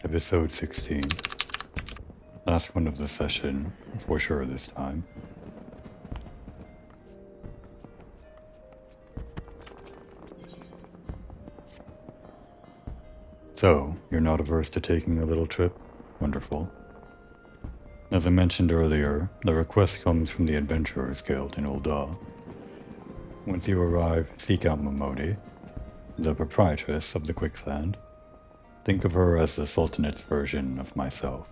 Episode 16. Last one of the session, for sure this time. So, you're not averse to taking a little trip? Wonderful. As I mentioned earlier, the request comes from the Adventurers Guild in Ul'dah. Once you arrive, seek out Momodi, the proprietress of the Quicksand. Think of her as the Sultanate's version of myself.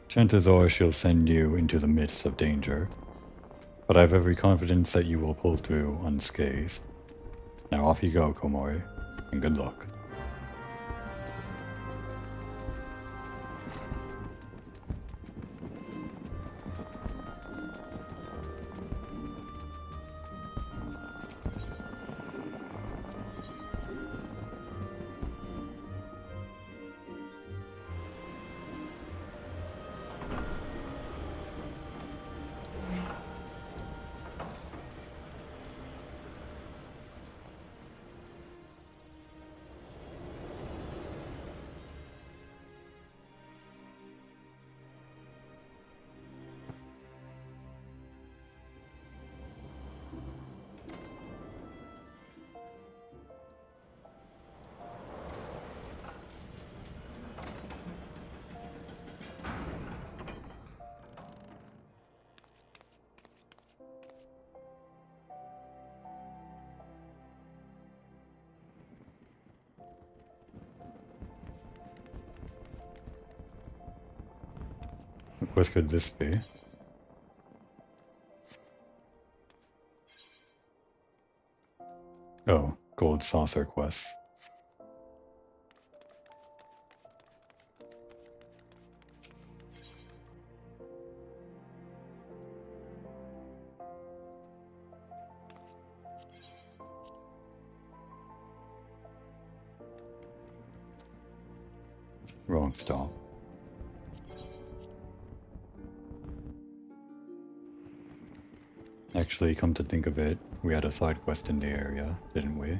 Chances are she'll send you into the midst of danger, but I have every confidence that you will pull through unscathed. Now off you go, Komori, and good luck. What quest could this be? Oh, gold saucer quests. Wrong stop. Actually, come to think of it, we had a side quest in the area, didn't we?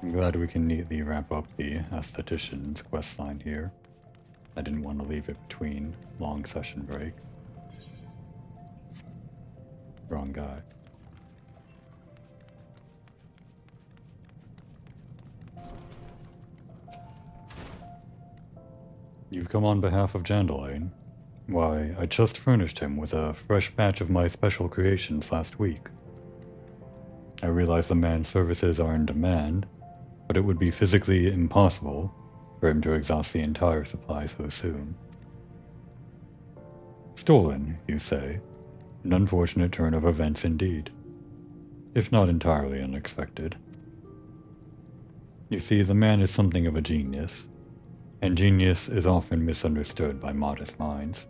I'm glad we can neatly wrap up the aesthetician's questline here. I didn't want to leave it between long session breaks. Wrong guy. You've come on behalf of Jandalane. Why, I just furnished him with a fresh batch of my special creations last week. I realize the man's services are in demand, but it would be physically impossible for him to exhaust the entire supply so soon. Stolen, you say? An unfortunate turn of events indeed, if not entirely unexpected. You see, the man is something of a genius, and genius is often misunderstood by modest minds.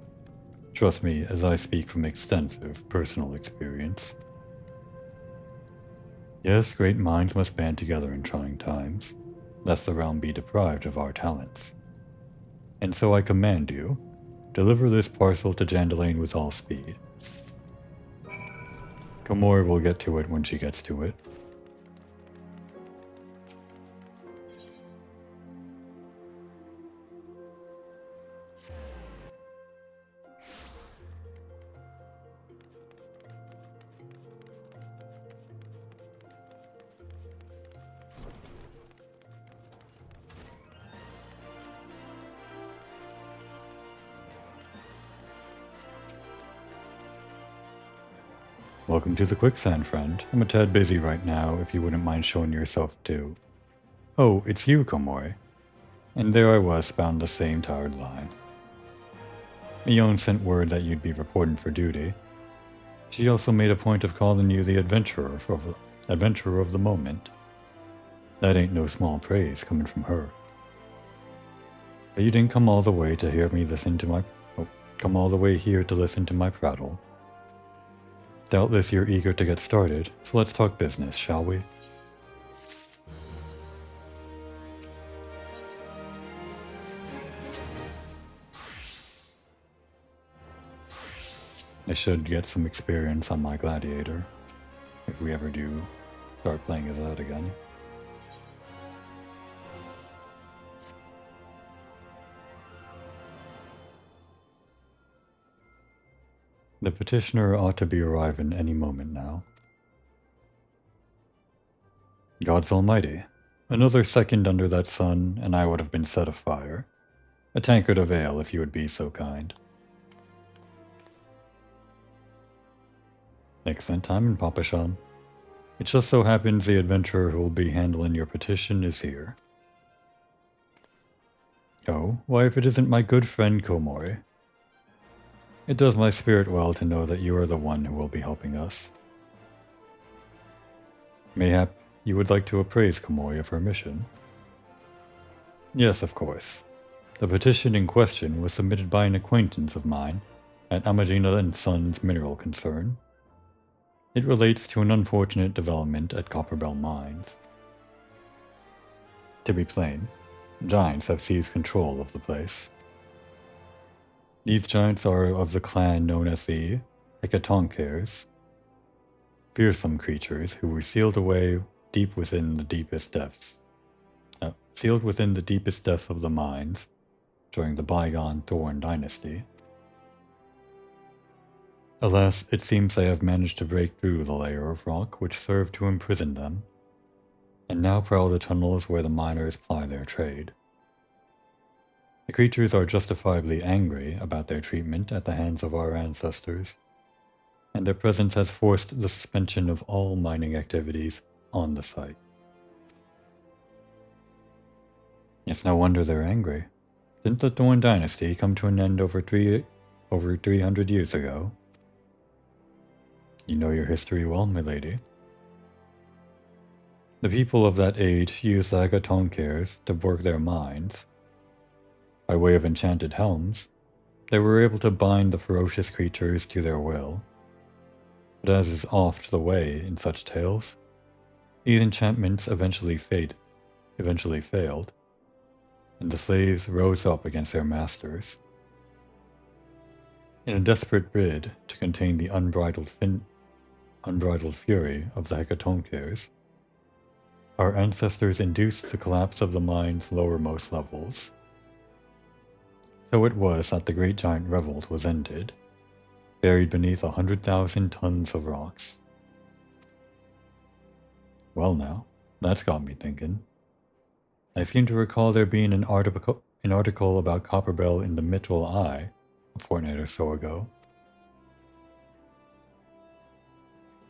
Trust me, as I speak from extensive personal experience. Yes, great minds must band together in trying times, lest the realm be deprived of our talents. And so I command you, deliver this parcel to Jandalane with all speed. Komori will get to it when she gets to it. Welcome to the Quicksand, friend. I'm a tad busy right now, if you wouldn't mind showing yourself too. Oh, it's you, Komori. And there I was, bound the same tired line. Mion sent word that you'd be reporting for duty. She also made a point of calling you the adventurer of the moment. That ain't no small praise coming from her. But you didn't come all the way to hear me come all the way here to listen to my prattle. Doubtless you're eager to get started, so let's talk business, shall we? I should get some experience on my gladiator, if we ever do start playing as that again. The petitioner ought to be arriving any moment now. Gods almighty, another second under that sun, and I would have been set afire. A tankard of ale, if you would be so kind. Excellent timing, Papa Sean. It just so happens the adventurer who will be handling your petition is here. Oh, why if it isn't my good friend Komori? It does my spirit well to know that you are the one who will be helping us. Mayhap you would like to appraise Komori of her mission? Yes, of course. The petition in question was submitted by an acquaintance of mine at Amagina & Sons Mineral Concern. It relates to an unfortunate development at Copperbell Mines. To be plain, giants have seized control of the place. These giants are of the clan known as the Hekatonkers, fearsome creatures who were sealed away deep within the deepest depths. Sealed within the deepest depths of the mines during the bygone Thorn Dynasty. Alas, it seems they have managed to break through the layer of rock which served to imprison them, and now prowl the tunnels where the miners ply their trade. The creatures are justifiably angry about their treatment at the hands of our ancestors, and their presence has forced the suspension of all mining activities on the site. It's no wonder they're angry. Didn't the Thorn Dynasty come to an end over 300 years ago? You know your history well, my lady. The people of that age used the Hekatonkers to work their mines. By way of enchanted helms, they were able to bind the ferocious creatures to their will. But as is oft the way in such tales, these enchantments eventually failed, and the slaves rose up against their masters. In a desperate bid to contain the unbridled fury of the Hekatonkers, our ancestors induced the collapse of the mine's lowermost levels. So it was that the great giant revolt was ended, buried beneath 100,000 tons of rocks. Well now, that's got me thinking. I seem to recall there being an article about Copperbell in the Mitchell Eye a fortnight or so ago.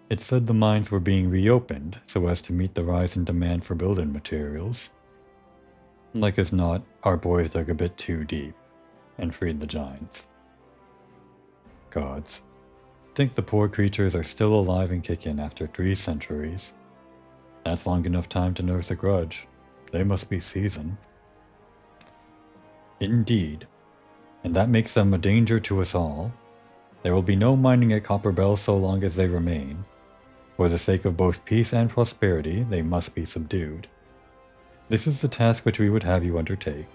It said the mines were being reopened so as to meet the rise in demand for building materials. Like as not, our boys dug a bit too deep and freed the giants. Gods, think the poor creatures are still alive and kicking after 3 centuries. That's long enough time to nurse a grudge. They must be seasoned. Indeed, and that makes them a danger to us all. There will be no mining at Copperbell so long as they remain. For the sake of both peace and prosperity, they must be subdued. This is the task which we would have you undertake.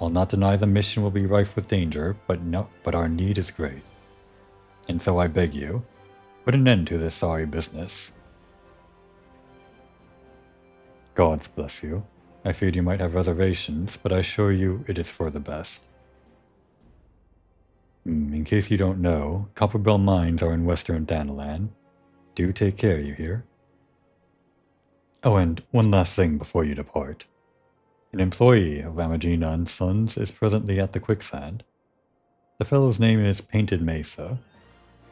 I'll not deny the mission will be rife with danger, but our need is great. And so I beg you, put an end to this sorry business. Gods bless you. I feared you might have reservations, but I assure you it is for the best. In case you don't know, Copperbell mines are in western Thanalan. Do take care, you hear? Oh, and one last thing before you depart. An employee of Amagina & Sons is presently at the quicksand. The fellow's name is Painted Mesa,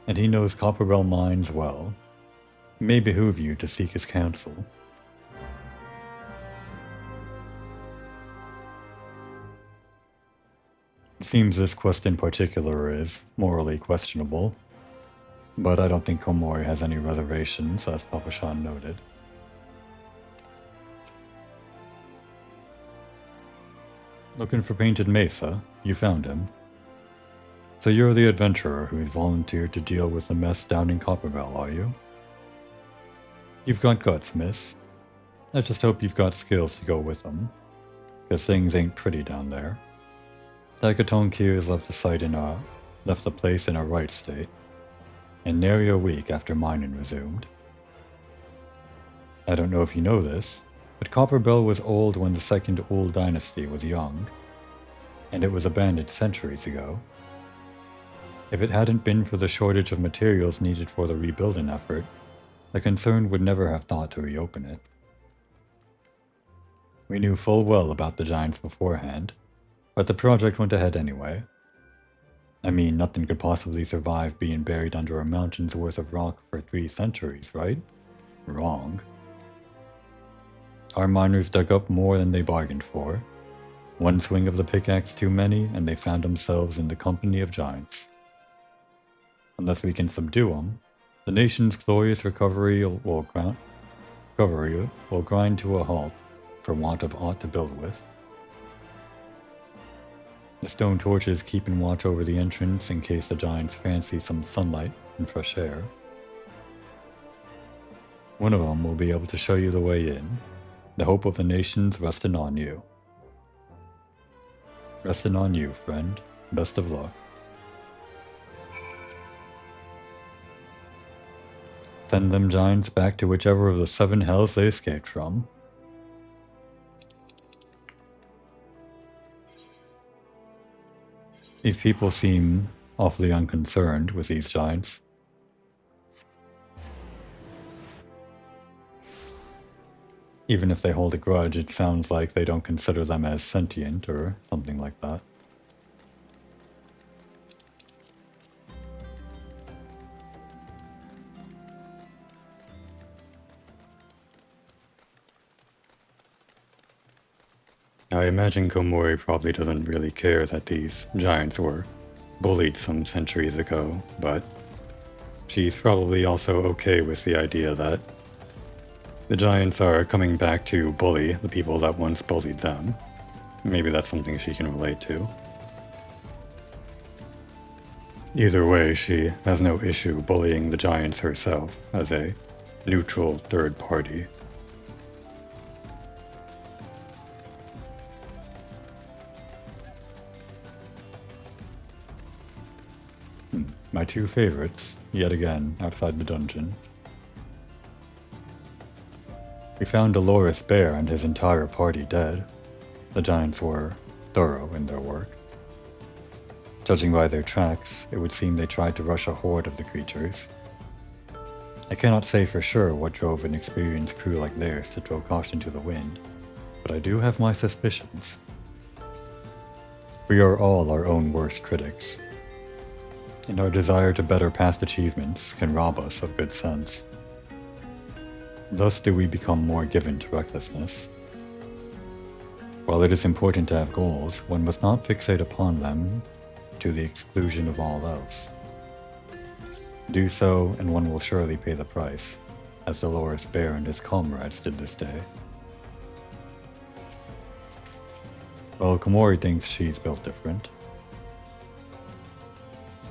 and he knows Copperbell mines well. It may behoove you to seek his counsel. It seems this quest in particular is morally questionable. but I don't think Komori has any reservations, as Papa Shan noted. Looking for Painted Mesa? You found him. So you're the adventurer who's volunteered to deal with the mess down in Copperbell, are you? You've got guts, miss. I just hope you've got skills to go with them, because things ain't pretty down there. Takatone Kiers left the place in a right state, and nary a week after mining resumed. I don't know if you know this, but Copperbell was old when the Second Old Dynasty was young, and it was abandoned centuries ago. If it hadn't been for the shortage of materials needed for the rebuilding effort, the concern would never have thought to reopen it. We knew full well about the giants beforehand, but the project went ahead anyway. I mean, nothing could possibly survive being buried under a mountain's worth of rock for 3 centuries, right? Wrong. Our miners dug up more than they bargained for. One swing of the pickaxe too many, and they found themselves in the company of giants. Unless we can subdue them, the nation's glorious recovery will grind to a halt for want of aught to build with. The stone torches keeping watch over the entrance in case the giants fancy some sunlight and fresh air. One of them will be able to show you the way in, the hope of the nations resting on you. Resting on you, friend. Best of luck. Send them giants back to whichever of the 7 hells they escaped from. These people seem awfully unconcerned with these giants. Even if they hold a grudge, it sounds like they don't consider them as sentient or something like that. I imagine Komori probably doesn't really care that these giants were bullied some centuries ago, but she's probably also okay with the idea that the giants are coming back to bully the people that once bullied them. Maybe that's something she can relate to. Either way, she has no issue bullying the giants herself as a neutral third party. My 2 favorites, yet again, outside the dungeon. We found Dolores Bear and his entire party dead. The giants were thorough in their work. Judging by their tracks, it would seem they tried to rush a horde of the creatures. I cannot say for sure what drove an experienced crew like theirs to throw caution to the wind, but I do have my suspicions. We are all our own worst critics, and our desire to better past achievements can rob us of good sense. Thus do we become more given to recklessness. While it is important to have goals, one must not fixate upon them to the exclusion of all else. Do so, and one will surely pay the price, as Dolores Bear and his comrades did this day. Well, Komori thinks she's built different.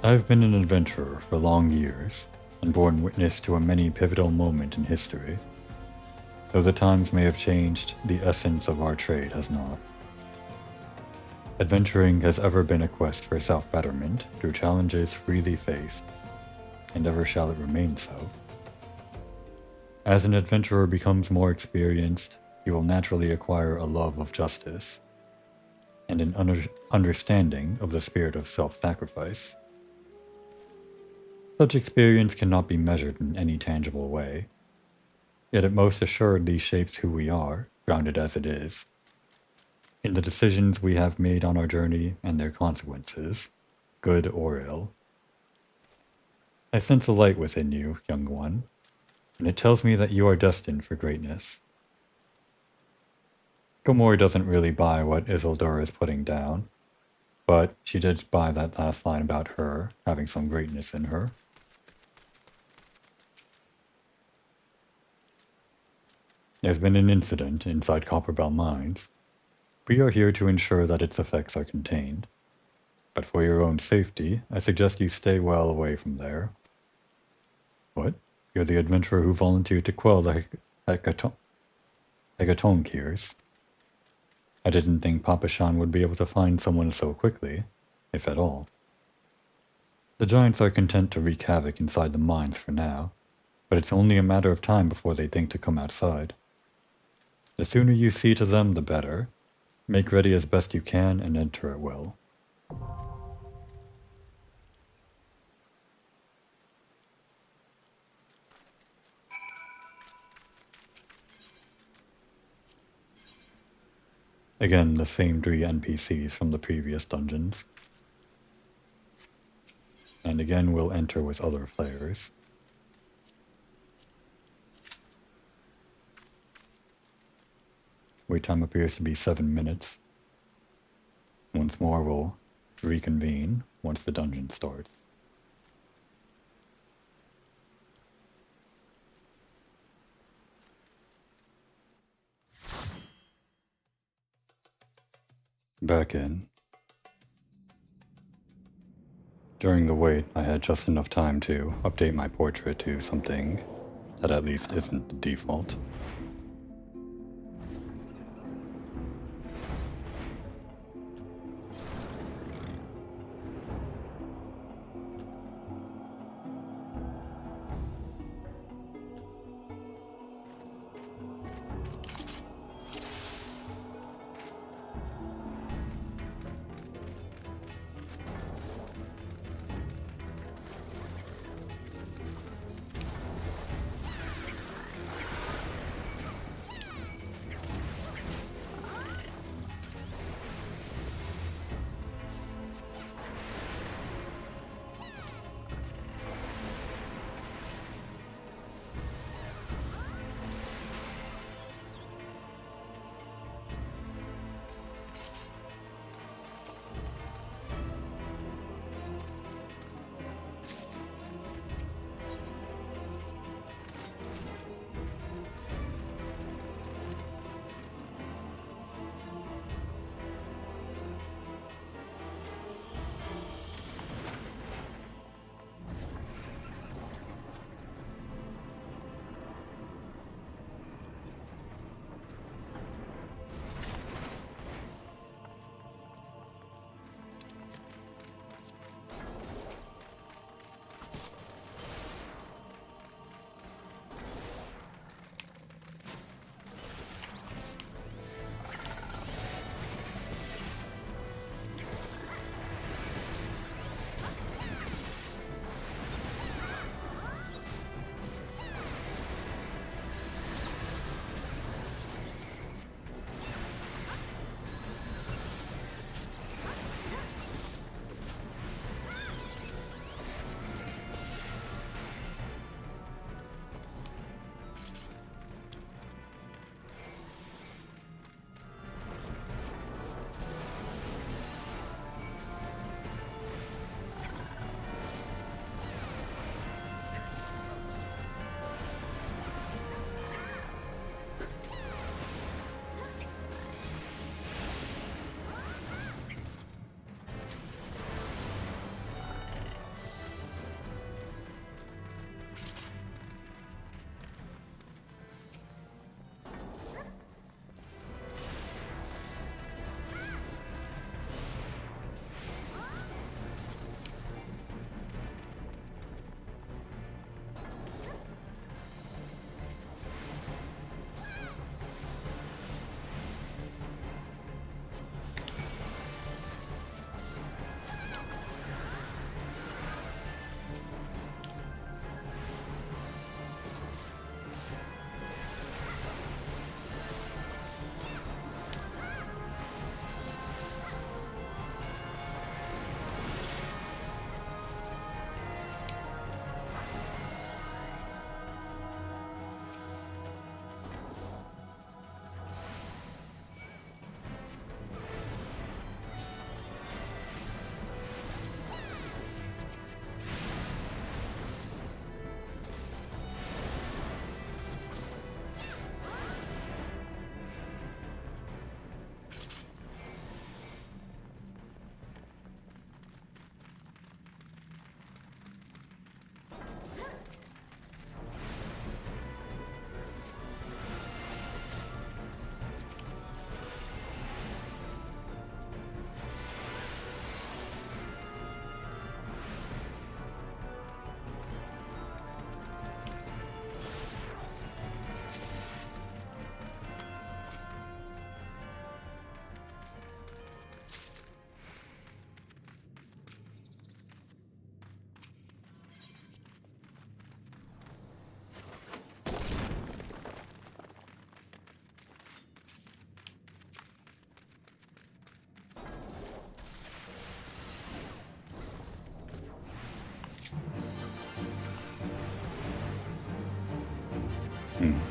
I've been an adventurer for long years, and borne witness to a many pivotal moment in history. Though the times may have changed, the essence of our trade has not. Adventuring has ever been a quest for self-betterment through challenges freely faced, and ever shall it remain so. As an adventurer becomes more experienced, he will naturally acquire a love of justice, and an understanding of the spirit of self-sacrifice. Such experience cannot be measured in any tangible way, yet it most assuredly shapes who we are, grounded as it is, in the decisions we have made on our journey and their consequences, good or ill. I sense a light within you, young one, and it tells me that you are destined for greatness. Komori doesn't really buy what Isildur is putting down, but she did buy that last line about her having some greatness in her. There's been an incident inside Copperbell Mines. We are here to ensure that its effects are contained. But for your own safety, I suggest you stay well away from there. What? You're the adventurer who volunteered to quell the Hecatoncheires. I didn't think Papa Shan would be able to find someone so quickly, if at all. The giants are content to wreak havoc inside the mines for now, but it's only a matter of time before they think to come outside. The sooner you see to them, the better. Make ready as best you can and enter at will. Again, the same 3 NPCs from the previous dungeons. And again, we'll enter with other players. Wait time appears to be 7 minutes. Once more, we'll reconvene once the dungeon starts. Back in. During the wait, I had just enough time to update my portrait to something that at least isn't the default.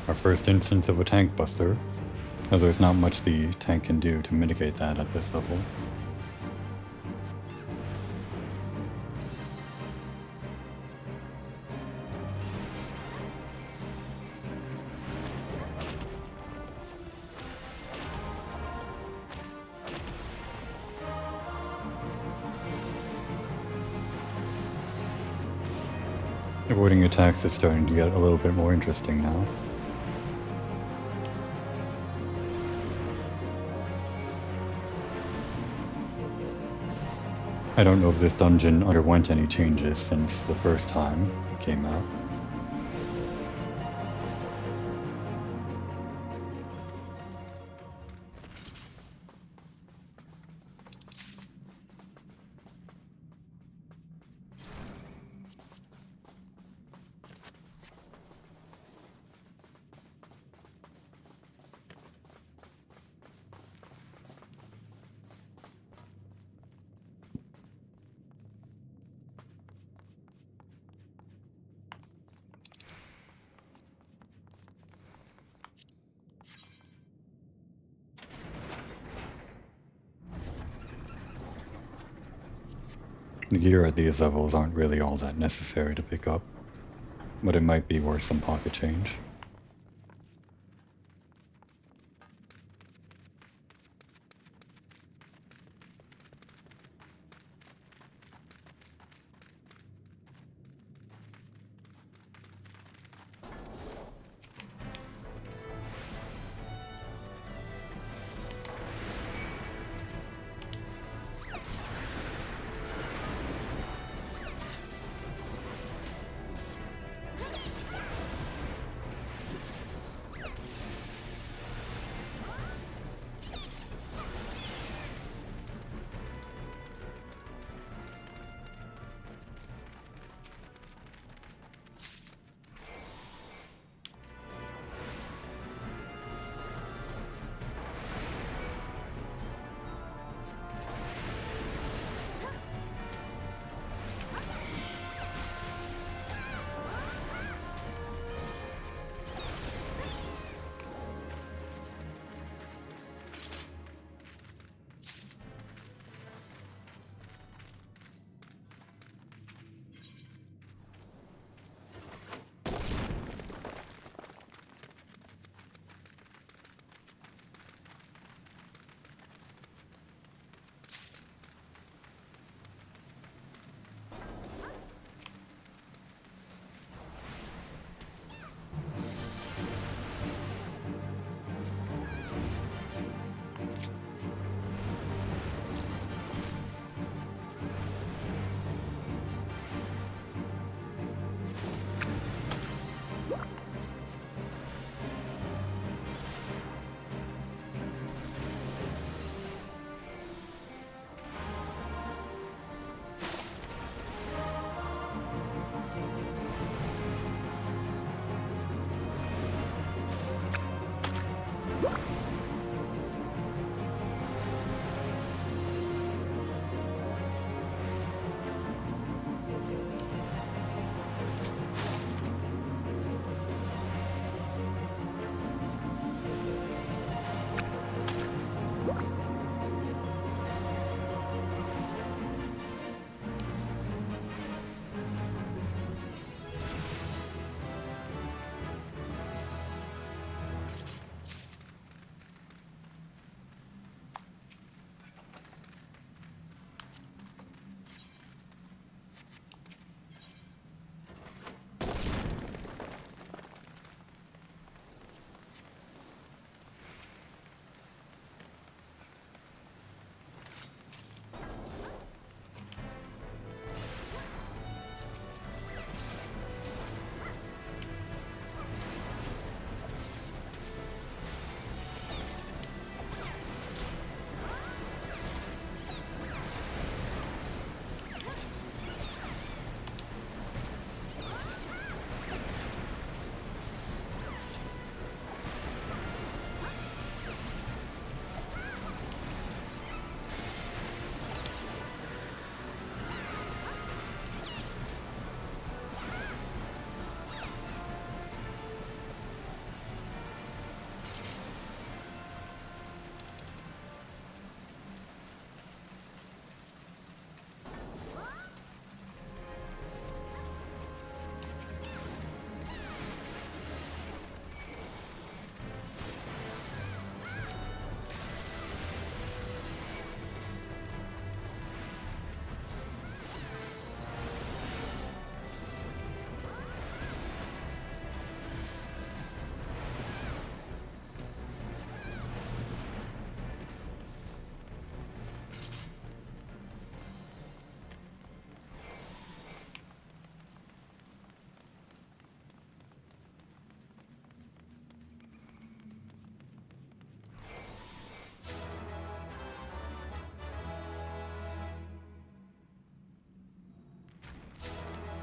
Our first instance of a tank buster, though there's not much the tank can do to mitigate that at this level. Avoiding attacks is starting to get a little bit more interesting now. I don't know if this dungeon underwent any changes since the first time it came out. The gear at these levels aren't really all that necessary to pick up, but it might be worth some pocket change.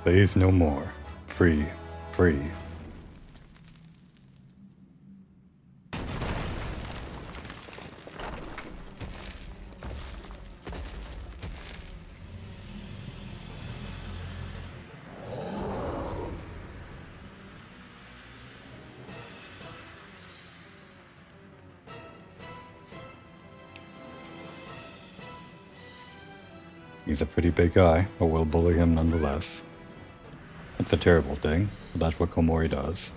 Slaves no more. Free. Free. He's a pretty big guy, but we'll bully him nonetheless. It's a terrible thing, but that's what Komori does.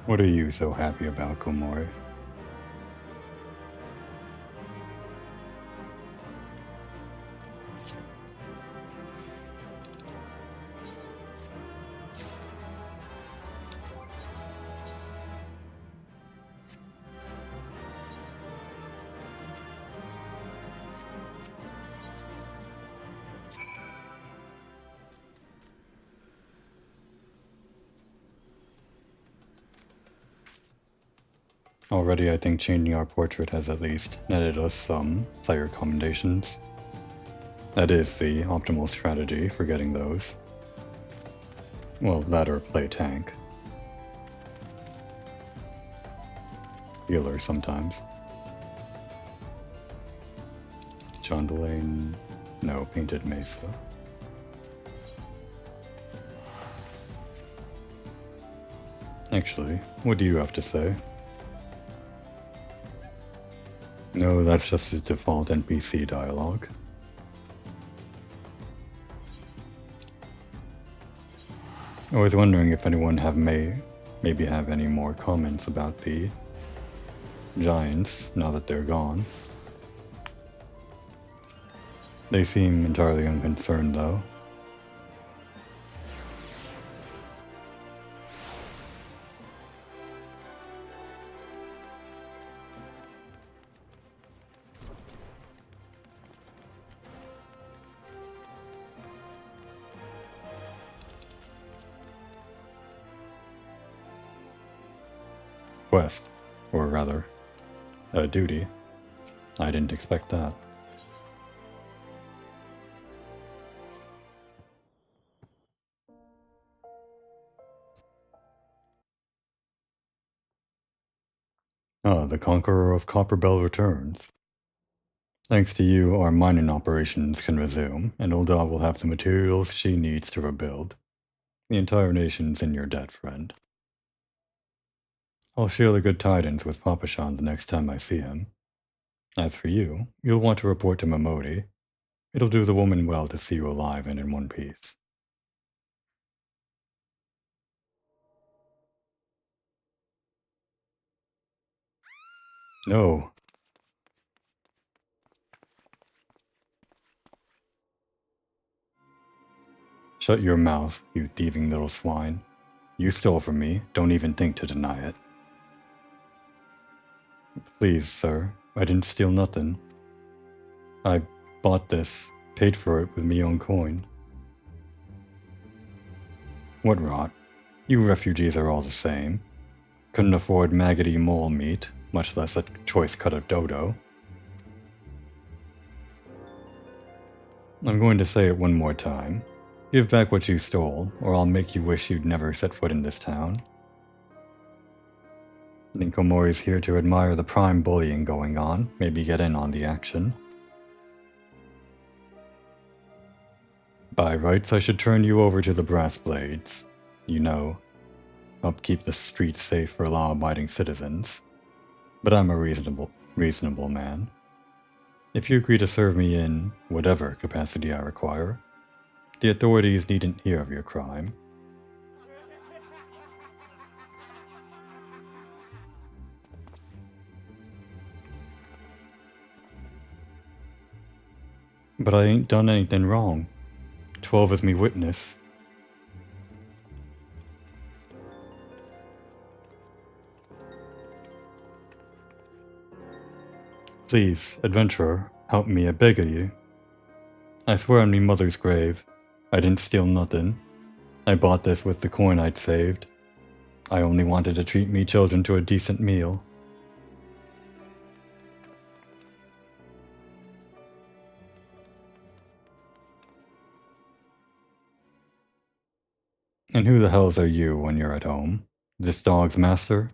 What are you so happy about, Komori? Already I think changing our portrait has at least netted us some player commendations. That is the optimal strategy for getting those. Well, that or play tank. Healer sometimes. John Delane... no, Painted Mesa. Actually, what do you have to say? No, that's just his default NPC dialogue. I was wondering if anyone maybe have any more comments about the giants now that they're gone. They seem entirely unconcerned though. Quest, or rather, a duty. I didn't expect that. Ah, the Conqueror of Copperbell returns. Thanks to you, our mining operations can resume, and Ulda will have the materials she needs to rebuild. The entire nation's in your debt, friend. I'll share the good tidings with Papashan the next time I see him. As for you, you'll want to report to Momodi. It'll do the woman well to see you alive and in one piece. No. Shut your mouth, you thieving little swine. You stole from me, don't even think to deny it. Please, sir, I didn't steal nothing. I bought this, paid for it with me own coin. What rot. You refugees are all the same. Couldn't afford maggoty mole meat, much less a choice cut of dodo. I'm going to say it one more time. Give back what you stole, or I'll make you wish you'd never set foot in this town. Think Komori's here to admire the prime bullying going on, maybe get in on the action. By rights, I should turn you over to the brass blades. You know, help keep the streets safe for law-abiding citizens. But I'm a reasonable man. If you agree to serve me in whatever capacity I require, the authorities needn't hear of your crime. But I ain't done anything wrong. 12 is me witness. Please, adventurer, help me, I beg of you. I swear on me mother's grave, I didn't steal nothing. I bought this with the coin I'd saved. I only wanted to treat me children to a decent meal. And who the hells are you when you're at home? This dog's master?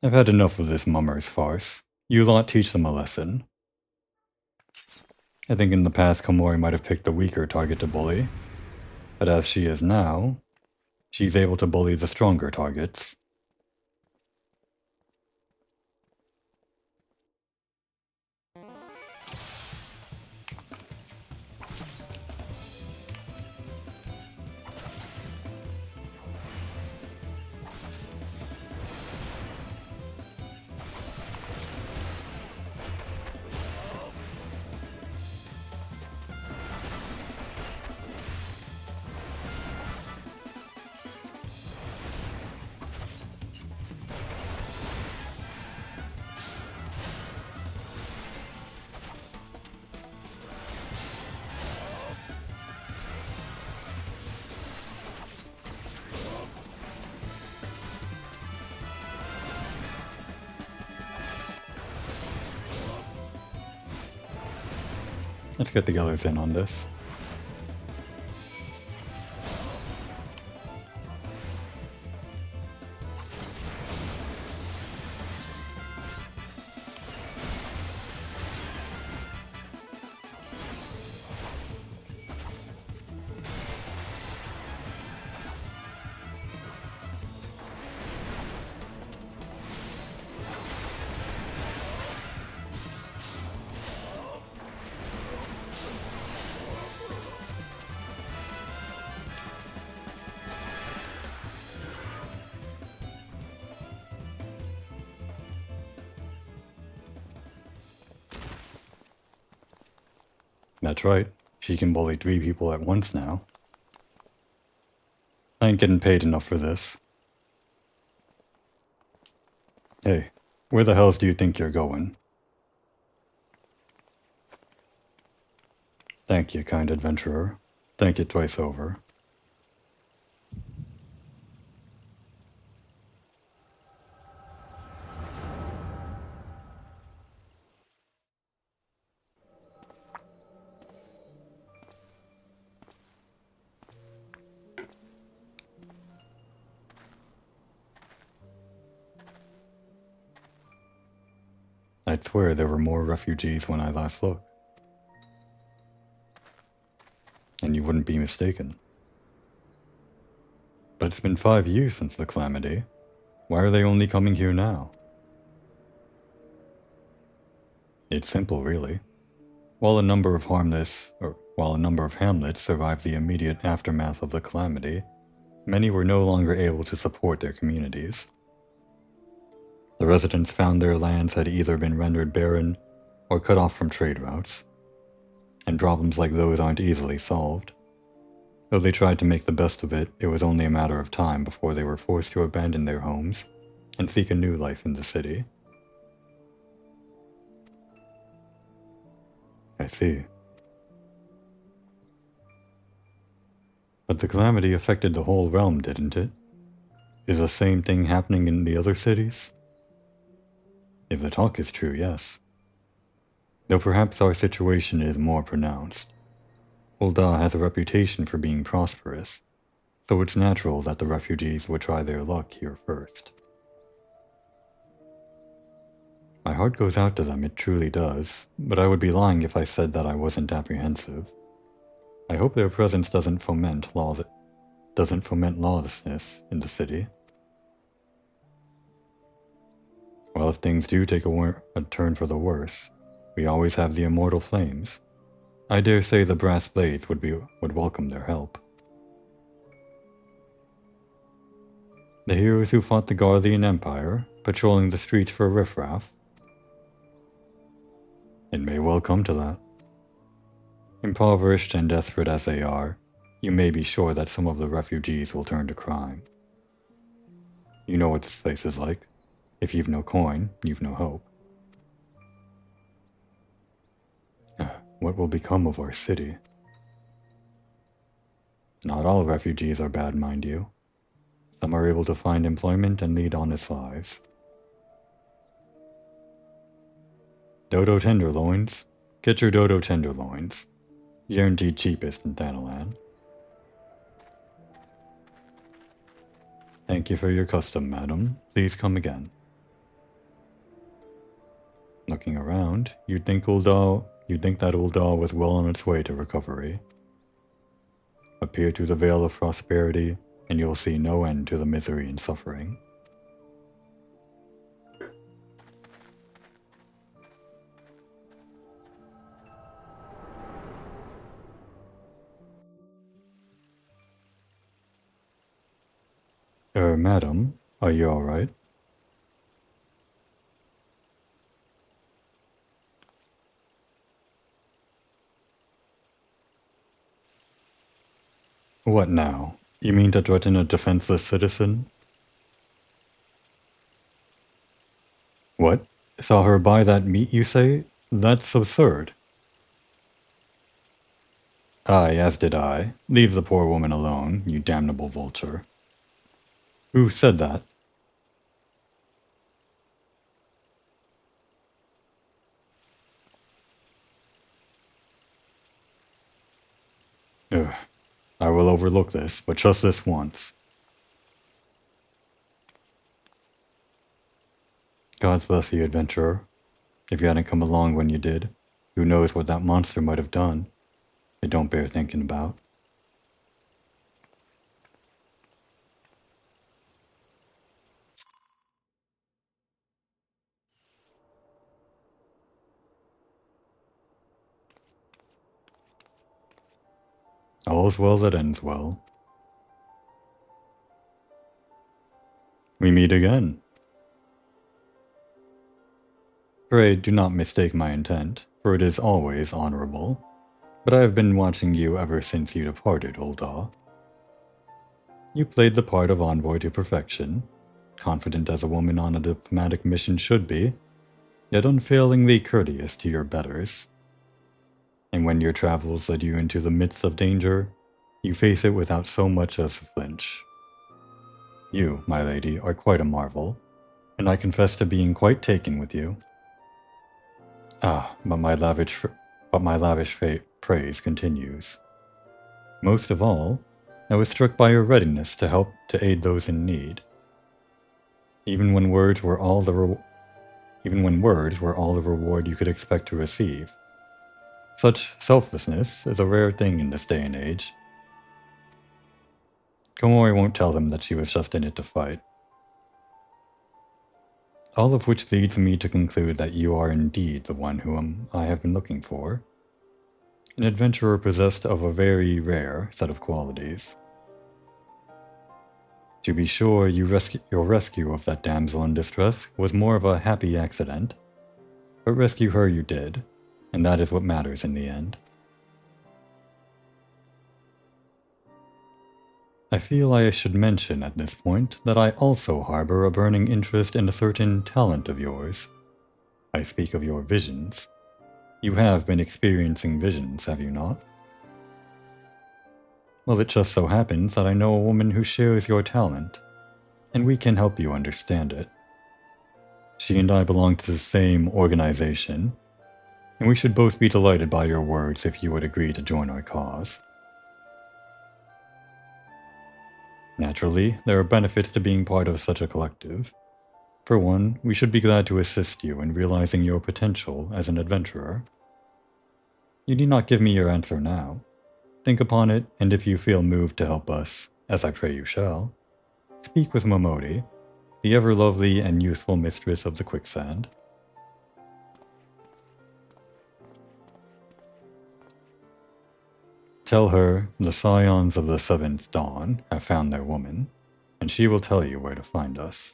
I've had enough of this mummer's farce. You lot teach them a lesson. I think in the past Komori might have picked the weaker target to bully, but as she is now, she's able to bully the stronger targets. Let's get the others in on this. That's right, she can bully 3 people at once now. I ain't getting paid enough for this. Hey, where the hells do you think you're going? Thank you, kind adventurer. Thank you twice over. I'd swear there were more refugees when I last looked. And you wouldn't be mistaken. But it's been 5 years since the calamity. Why are they only coming here now? It's simple, really. While a number of hamlets survived the immediate aftermath of the calamity, many were no longer able to support their communities. The residents found their lands had either been rendered barren or cut off from trade routes, and problems like those aren't easily solved. Though they tried to make the best of it, it was only a matter of time before they were forced to abandon their homes and seek a new life in the city. I see. But the calamity affected the whole realm, didn't it? Is the same thing happening in the other cities? If the talk is true, yes. Though perhaps our situation is more pronounced. Ul'dah has a reputation for being prosperous, so it's natural that the refugees would try their luck here first. My heart goes out to them, it truly does, but I would be lying if I said that I wasn't apprehensive. I hope their presence doesn't foment lawlessness in the city. Well, if things do take a turn for the worse, we always have the immortal flames. I dare say the brass blades would welcome their help. The heroes who fought the Garlean Empire, patrolling the streets for riffraff. It may well come to that. Impoverished and desperate as they are, you may be sure that some of the refugees will turn to crime. You know what this place is like. If you've no coin, you've no hope. What will become of our city? Not all refugees are bad, mind you. Some are able to find employment and lead honest lives. Dodo tenderloins. Get your dodo tenderloins. Guaranteed cheapest in Thanalan. Thank you for your custom, madam. Please come again. Looking around, you'd think that Ul'dah was well on its way to recovery. A peer through the veil of prosperity, and you'll see no end to the misery and suffering. Madam, are you all right? What now? You mean to threaten a defenseless citizen? What? Saw her buy that meat, you say? That's absurd. Aye, as did I. Leave the poor woman alone, you damnable vulture. Who said that? Ugh. I will overlook this, but just this once. God's bless you, adventurer. If you hadn't come along when you did, who knows what that monster might have done. It don't bear thinking about. All's well that ends well. We meet again. Pray do not mistake my intent, for it is always honorable. But I have been watching you ever since you departed, Ul'dah. You played the part of envoy to perfection, confident as a woman on a diplomatic mission should be, yet unfailingly courteous to your betters. And when your travels led you into the midst of danger, you face it without so much as a flinch. You, my lady, are quite a marvel, and I confess to being quite taken with you. But my lavish praise continues. Most of all, I was struck by your readiness to help to aid those in need. Even when words were all the reward you could expect to receive. Such selflessness is a rare thing in this day and age. Komori won't tell them that she was just in it to fight. All of which leads me to conclude that you are indeed the one whom I have been looking for. An adventurer possessed of a very rare set of qualities. To be sure, your rescue of that damsel in distress was more of a happy accident, but rescue her you did, and that is what matters in the end. I feel I should mention at this point that I also harbor a burning interest in a certain talent of yours. I speak of your visions. You have been experiencing visions, have you not? Well, it just so happens that I know a woman who shares your talent, and we can help you understand it. She and I belong to the same organization, and we should both be delighted by your words if you would agree to join our cause. Naturally, there are benefits to being part of such a collective. For one, we should be glad to assist you in realizing your potential as an adventurer. You need not give me your answer now. Think upon it, and if you feel moved to help us, as I pray you shall, speak with Momori, the ever-lovely and youthful mistress of the quicksand. Tell her the scions of the seventh dawn have found their woman, and she will tell you where to find us.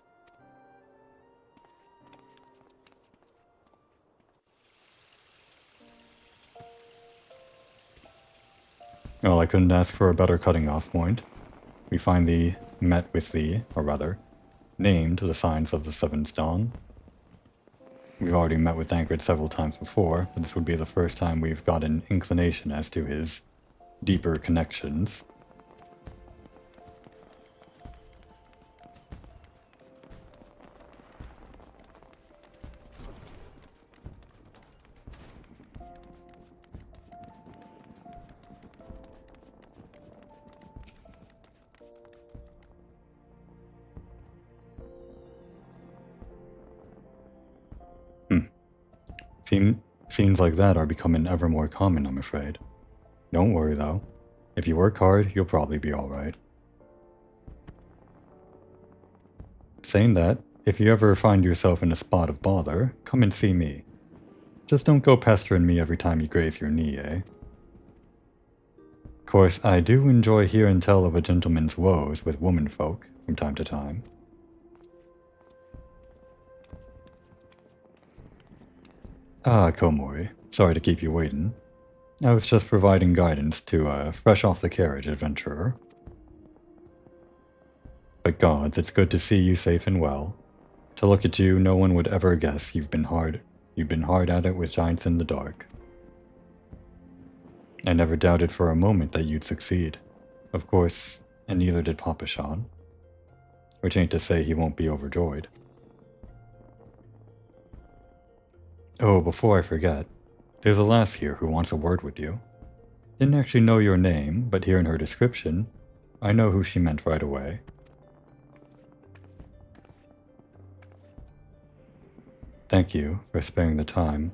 Well, I couldn't ask for a better cutting off point. We finally met with named the signs of the seventh dawn. We've already met with Anchored several times before, but this would be the first time we've got an inclination as to his deeper connections. Scenes like that are becoming ever more common, I'm afraid. Don't worry, though. If you work hard, you'll probably be alright. Saying that, if you ever find yourself in a spot of bother, come and see me. Just don't go pestering me every time you graze your knee, eh? Of course, I do enjoy hear and tell of a gentleman's woes with womenfolk from time to time. Ah, Komori. Sorry to keep you waiting. I was just providing guidance to a fresh-off-the-carriage adventurer. But gods, it's good to see you safe and well. To look at you, no one would ever guess you've been hard at it with giants in the dark. I never doubted for a moment that you'd succeed. Of course, and neither did Papa Sean. Which ain't to say he won't be overjoyed. Oh, before I forget, there's a lass here who wants a word with you. Didn't actually know your name, but hearing her description, I know who she meant right away. Thank you for sparing the time.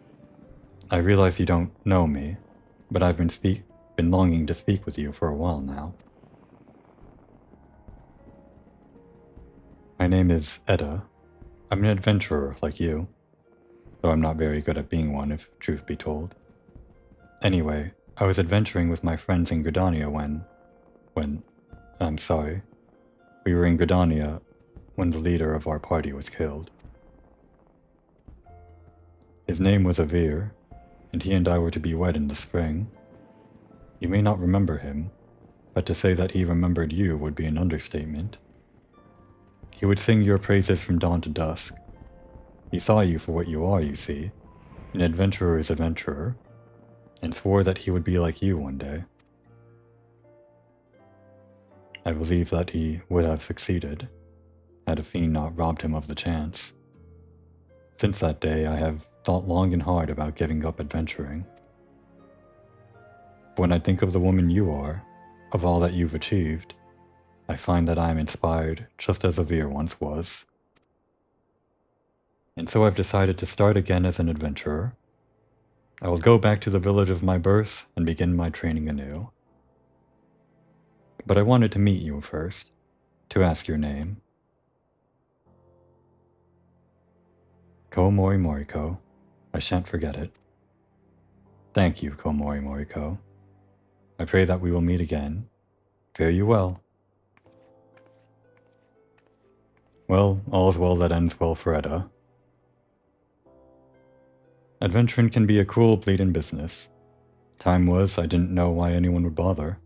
I realize you don't know me, but I've been longing to speak with you for a while now. My name is Edda. I'm an adventurer like you, though I'm not very good at being one, if truth be told. Anyway, I was adventuring with my friends in Gridania we were in Gridania when the leader of our party was killed. His name was Avir, and he and I were to be wed in the spring. You may not remember him, but to say that he remembered you would be an understatement. He would sing your praises from dawn to dusk. He saw you for what you are, you see, an adventurer's adventurer, and swore that he would be like you one day. I believe that he would have succeeded, had a fiend not robbed him of the chance. Since that day, I have thought long and hard about giving up adventuring. But when I think of the woman you are, of all that you've achieved, I find that I am inspired just as Avir once was. And so I've decided to start again as an adventurer. I will go back to the village of my birth and begin my training anew. But I wanted to meet you first, to ask your name. Komori Moriko. I shan't forget it. Thank you, Komori Moriko. I pray that we will meet again. Fare you well. Well, all's well that ends well for Edda. Adventuring can be a cruel, bleeding business. Time was, I didn't know why anyone would bother.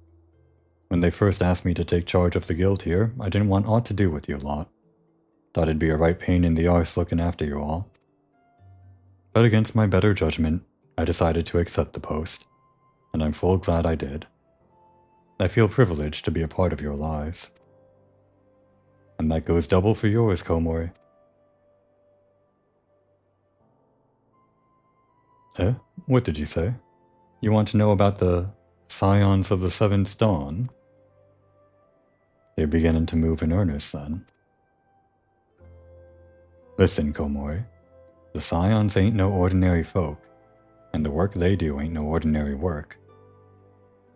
When they first asked me to take charge of the guild here, I didn't want aught to do with you lot. Thought it'd be a right pain in the arse looking after you all. But against my better judgment, I decided to accept the post, and I'm full glad I did. I feel privileged to be a part of your lives. And that goes double for yours, Komori. Eh? What did you say? You want to know about the scions of the seventh dawn? You're beginning to move in earnest, then. Listen, Komori. The Scions ain't no ordinary folk, and the work they do ain't no ordinary work.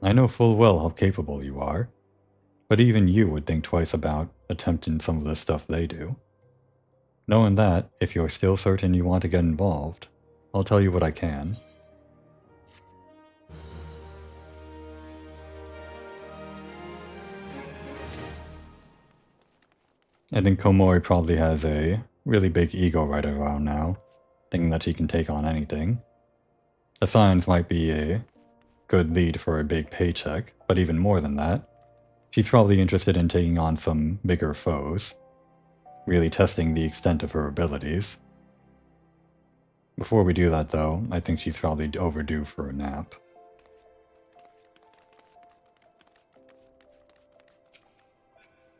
I know full well how capable you are, but even you would think twice about attempting some of the stuff they do. Knowing that, if you're still certain you want to get involved, I'll tell you what I can. I think Komori probably has a really big ego right around now, thinking that she can take on anything. The Scions might be a good lead for a big paycheck, but even more than that, she's probably interested in taking on some bigger foes, really testing the extent of her abilities. Before we do that though, I think she's probably overdue for a nap.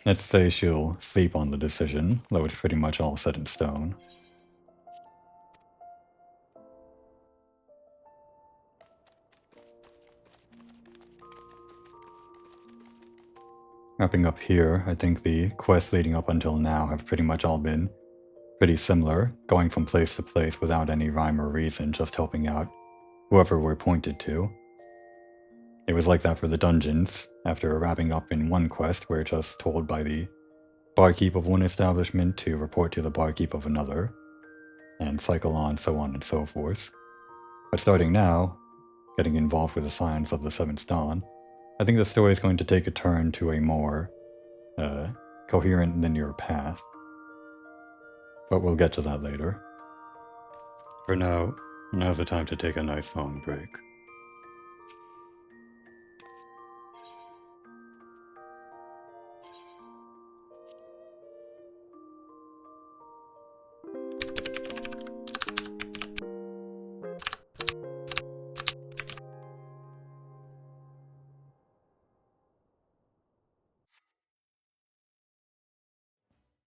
Let's say she'll sleep on the decision, though it's pretty much all set in stone. Wrapping up here, I think the quests leading up until now have pretty much all been pretty similar, going from place to place without any rhyme or reason, just helping out whoever we're pointed to. It was like that for the dungeons. After wrapping up in one quest, we're just told by the barkeep of one establishment to report to the barkeep of another, and cycle on, so on and so forth. But starting now, getting involved with the Scions of the Seventh Dawn, I think the story is going to take a turn to a more coherent, linear path. But we'll get to that later. For now, now's the time to take a nice long break.